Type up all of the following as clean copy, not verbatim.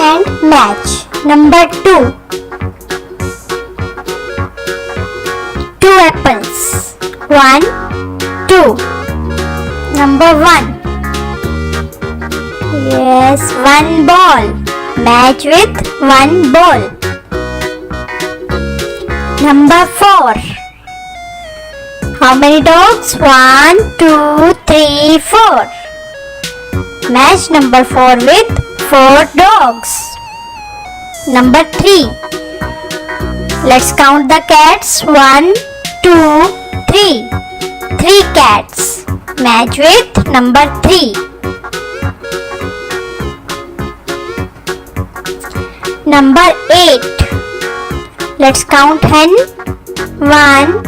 and match. Number 2. 2 apples. 1, 2. Number 1. Yes, 1 ball. Match with 1 ball. Number 4. How many dogs? 1, 2, 3, 4. Match number 4 with 4 dogs. Number 3. Let's count the cats. 1, 2, 3. 3 cats. Match with number 3. Number 8. Let's count hen. 1,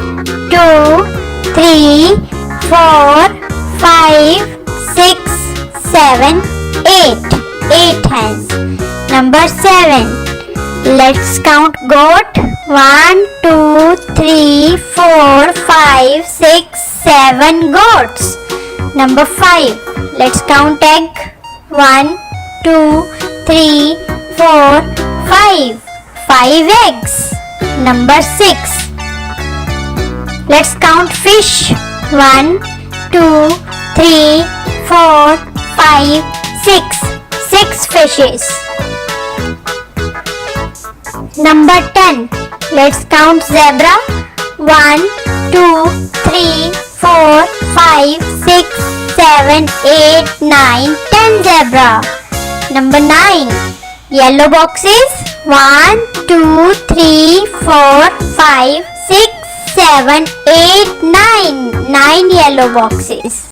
2, 3, 4, 5, 6, 7, 8. 8 hens. Number 7. Let's count goat. 1, 2, 3, 4, 5, 6, 7 goats. Number 5. Let's count egg. 1, 2, 3, 4, 5. 5 eggs. Number 6. Let's count fish. 1, 2, 3, 4, 5, 6. 6 fishes. Number 10. Let's count zebra. 1, 2, 3, 4, 5, 6, 7, 8, 9, 10 zebra. Number 9. Yellow boxes. 1, 2, 3, 4, 5, 6, 7, 8, 9. 9 yellow boxes.